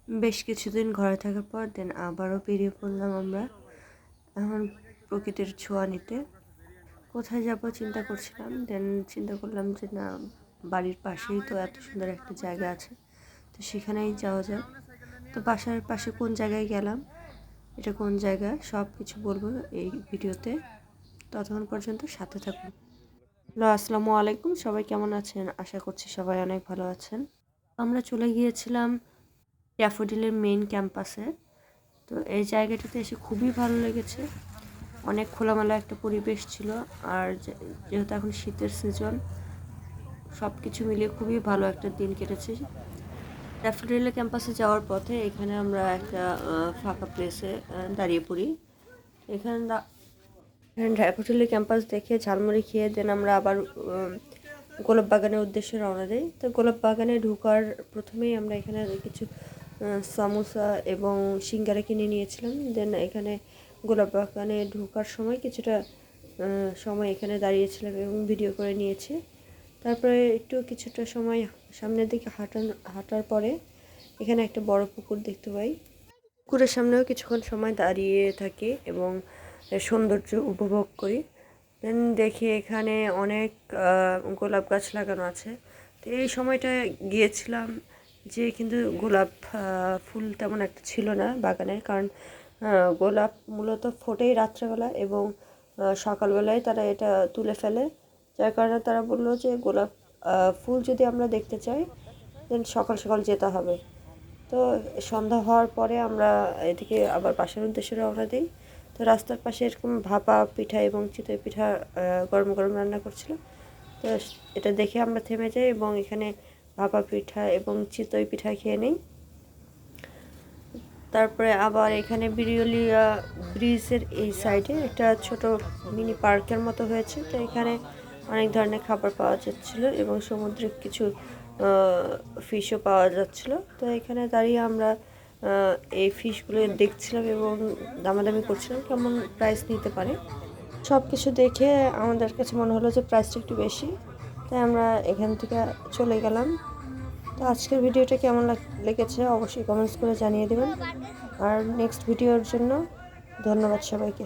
বেশ কিছুদিন ঘরে থাকার পর দেন আবারও বেরিয়ে পড়লাম আমরা এখন প্রকৃতির ছোঁয়া নিতে। কোথায় যাব চিন্তা করছিলাম, দেন চিন্তা করলাম যে না, বাড়ির পাশেই তো এত সুন্দর একটা জায়গা আছে, তো সেখানেই যাওয়া যাক। তো বাসার পাশে কোন জায়গায় গেলাম, এটা কোন জায়গা, সব কিছু বলবো এই ভিডিওতে। ততক্ষণ পর্যন্ত সাথে থাকুন। হ্যালো, আসসালামু আলাইকুম, সবাই কেমন আছেন? আশা করছি সবাই অনেক ভালো আছেন। আমরা চলে গিয়েছিলাম ড্যাফোডিলের মেইন ক্যাম্পাসে। তো এই জায়গাটাতে এসে খুবই ভালো লেগেছে, অনেক খোলামেলা একটা পরিবেশ ছিল। আর যেহেতু এখন শীতের সিজন, সব কিছু মিলিয়ে খুবই ভালো একটা দিন কেটেছে। ড্যাফোডিলের ক্যাম্পাসে যাওয়ার পথে এখানে আমরা একটা ফাঁকা প্লেসে দাঁড়িয়ে পড়ি। এখানে ড্যাফোডিলের ক্যাম্পাস দেখে ঝালমুড়ি খেয়ে দেন আমরা আবার গোলাপ বাগানের উদ্দেশ্যে রওনা দিই। তো গোলাপ বাগানে ঢোকার প্রথমেই আমরা এখানে কিছু সামোসা এবং সিঙ্গারা কিনে নিয়েছিলাম। দেন এখানে গোলাপ বাগানে ঢোকার সময় কিছুটা সময় এখানে দাঁড়িয়েছিলাম এবং ভিডিও করে নিয়েছি। তারপরে কিছুটা সময় সামনের দিকে হাঁটার পরে এখানে একটা বড় পুকুর দেখতে পাই। পুকুরের সামনেও কিছুক্ষণ সময় দাঁড়িয়ে থাকি এবং সৌন্দর্য উপভোগ করি। দেন দেখি এখানে অনেক গোলাপ গাছ লাগানো আছে। তো এই সময়টা গিয়েছিলাম যে কিন্তু গোলাপ ফুল তেমন একটা ছিল না বাগানে, কারণ গোলাপ মূলত ফোটেই রাত্রেবেলা এবং সকালবেলায় তারা এটা তুলে ফেলে। যার কারণে তারা বললো যে গোলাপ ফুল যদি আমরা দেখতে চাই দেন সকাল সকাল যেতে হবে। তো সন্ধ্যা হওয়ার পরে আমরা এদিকে আবার বাসার উদ্দেশ্যে রওনা দিই। তো রাস্তার পাশে এরকম ভাপা পিঠা এবং চিতই পিঠা গরম গরম রান্না করছিল। তো এটা দেখে আমরা থেমে যাই এবং এখানে ভাপা পিঠা এবং চিতই পিঠা খেয়ে নিই। তারপরে আবার এখানে বিরিয়লিয়া ব্রিজের এই সাইডে একটা ছোট মিনি পার্কের মতো হয়েছে। তো এখানে অনেক ধরনের খাবার পাওয়া যাচ্ছিল এবং সমুদ্রের কিছু ফিশও পাওয়া যাচ্ছিল। তো এখানে দাঁড়িয়ে আমরা এই ফিশগুলো দেখছিলাম এবং দামাদামি করছিলাম কেমন প্রাইস নিতে পারে। সব কিছু দেখে আমাদের কাছে মনে হলো যে প্রাইসটা একটু বেশি, তাই আমরা এখান থেকে চলে গেলাম। তো আজকের ভিডিওটা কেমন লেগেছে অবশ্যই কমেন্টস করে জানিয়ে দেবেন। আর নেক্সট ভিডিওর জন্য ধন্যবাদ সবাইকে।